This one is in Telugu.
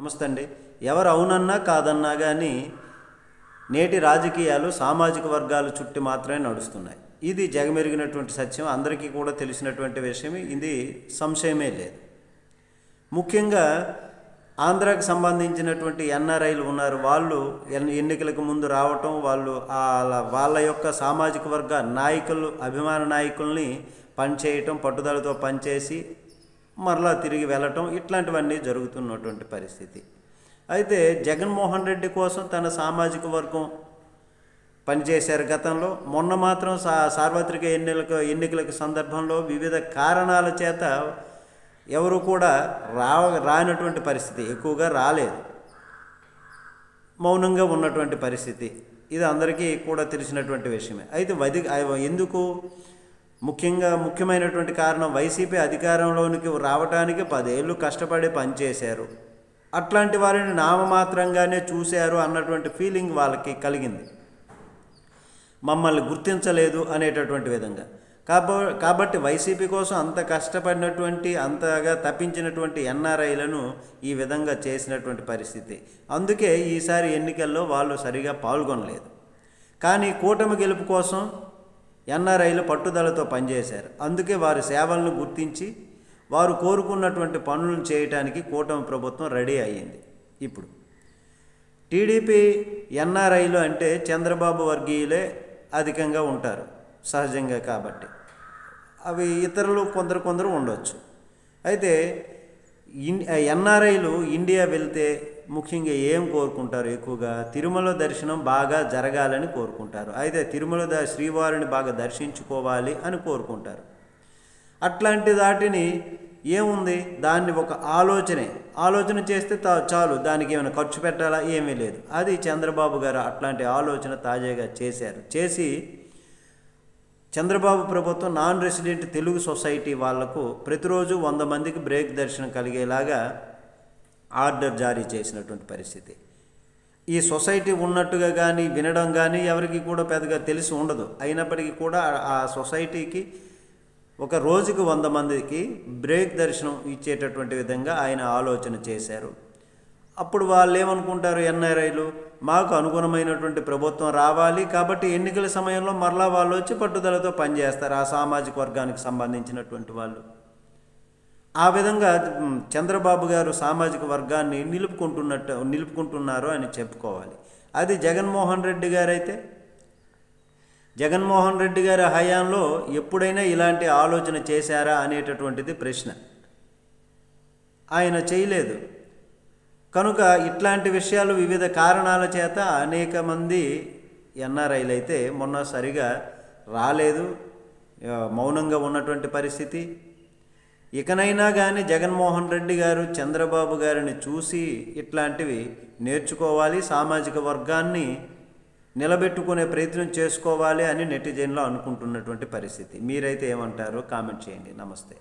నమస్తే అండి. ఎవరు అవునన్నా కాదన్నా కానీ నేటి రాజకీయాలు సామాజిక వర్గాల చుట్టూ మాత్రమే నడుస్తున్నాయి. ఇది జగమెరిగినటువంటి సత్యం, అందరికీ కూడా తెలిసినటువంటి విషయం. ఇది సంశయమే లేదు. ముఖ్యంగా ఆంధ్రాకి సంబంధించినటువంటి ఎన్ఆర్ఐలు ఉన్నారు. వాళ్ళు ఎన్నికలకు ముందు రావటం, వాళ్ళ యొక్క సామాజిక వర్గ నాయకులు, అభిమాన నాయకుల్ని పనిచేయటం, పట్టుదలతో పనిచేసి మరలా తిరిగి వెళ్ళటం, ఇట్లాంటివన్నీ జరుగుతున్నటువంటి పరిస్థితి. అయితే జగన్మోహన్ రెడ్డి కోసం తన సామాజిక వర్గం పనిచేశారు గతంలో. మొన్న మాత్రం సార్వత్రిక ఎన్నికలకు సందర్భంలో వివిధ కారణాల చేత ఎవరు కూడా రానటువంటి పరిస్థితి, ఎక్కువగా రాలేదు, మౌనంగా ఉన్నటువంటి పరిస్థితి. ఇది అందరికీ కూడా తెలిసినటువంటి విషయమే. అయితే ఎందుకు ముఖ్యమైనటువంటి కారణం, వైసీపీ అధికారంలోనికి రావడానికి 10 ఏళ్ళు కష్టపడి పనిచేశారు. అట్లాంటి వారిని నామమాత్రంగానే చూశారు అన్నటువంటి ఫీలింగ్ వాళ్ళకి కలిగింది, మమ్మల్ని గుర్తించలేదు అనేటటువంటి విధంగా. కాబట్టి వైసీపీ కోసం అంత కష్టపడినటువంటి, అంతగా తప్పించినటువంటి ఎన్ఆర్ఐలను ఈ విధంగా చేసినటువంటి పరిస్థితి. అందుకే ఈసారి ఎన్నికల్లో వాళ్ళు సరిగా పాల్గొనలేదు. కానీ కూటమి గెలుపు కోసం ఎన్ఆర్ఐలు పట్టుదలతో పనిచేశారు. అందుకే వారి సేవలను గుర్తించి వారు కోరుకున్నటువంటి పనులను చేయటానికి కూటమి ప్రభుత్వం రెడీ అయ్యింది. ఇప్పుడు టీడీపీ ఎన్ఆర్ఐలు అంటే చంద్రబాబు వర్గీయులే అధికంగా ఉంటారు సహజంగా. కాబట్టి అవి ఇతరులు కొందరు ఉండొచ్చు. అయితే ఎన్ఆర్ఐలు ఇండియా వెళ్తే ముఖ్యంగా ఏం కోరుకుంటారు? ఎక్కువగా తిరుమల దర్శనం బాగా జరగాలని కోరుకుంటారు. అయితే తిరుమల శ్రీవారిని బాగా దర్శించుకోవాలి అని కోరుకుంటారు. అట్లాంటి దాటిని ఏముంది, దాన్ని ఒక ఆలోచన చేస్తే చాలు, దానికి ఏమైనా ఖర్చు పెట్టాలా? ఏమీ లేదు. అది చంద్రబాబు గారు అట్లాంటి ఆలోచన తాజాగా చేసి చంద్రబాబు ప్రభుత్వం నాన్ రెసిడెంట్ తెలుగు సొసైటీ వాళ్లకు ప్రతిరోజు 100 మందికి బ్రేక్ దర్శనం కలిగేలాగా ఆర్డర్ జారీ చేసినటువంటి పరిస్థితి. ఈ సొసైటీ ఉన్నట్టుగా కానీ వినడం కానీ ఎవరికి కూడా పెద్దగా తెలిసి ఉండదు. అయినప్పటికీ కూడా ఆ సొసైటీకి ఒక రోజుకి 100 మందికి బ్రేక్ దర్శనం ఇచ్చేటటువంటి విధంగా ఆయన ఆలోచన చేశారు. అప్పుడు వాళ్ళు ఏమనుకుంటారు, ఎన్ఆర్ఐలు మాకు అనుగుణమైనటువంటి ప్రభుత్వం రావాలి, కాబట్టి ఎన్నికల సమయంలో మరలా వాళ్ళు వచ్చి పట్టుదలతో పనిచేస్తారు, ఆ సామాజిక వర్గానికి సంబంధించినటువంటి వాళ్ళు. ఆ విధంగా చంద్రబాబు గారు సామాజిక వర్గాన్ని నిలుపుకుంటున్నారు అని చెప్పుకోవాలి. అది జగన్మోహన్ రెడ్డి గారైతే, జగన్మోహన్ రెడ్డి గారి హయాంలో ఎప్పుడైనా ఇలాంటి ఆలోచన చేశారా అనేటటువంటిది ప్రశ్న. ఆయన చేయలేదు. కనుక ఇట్లాంటి విషయాలు వివిధ కారణాల చేత అనేక మంది ఎన్ఆర్ఐలు అయితే మొన్న సరిగా రాలేదు, మౌనంగా ఉన్నటువంటి పరిస్థితి. ఇకనైనా కానీ జగన్మోహన్ రెడ్డి గారు చంద్రబాబు గారిని చూసి ఇట్లాంటివి నేర్చుకోవాలి, సామాజిక వర్గాన్ని నిలబెట్టుకునే ప్రయత్నం చేసుకోవాలి అని నెటిజన్లు అనుకుంటున్నటువంటి పరిస్థితి. మీరైతే ఏమంటారో కామెంట్ చేయండి. నమస్తే.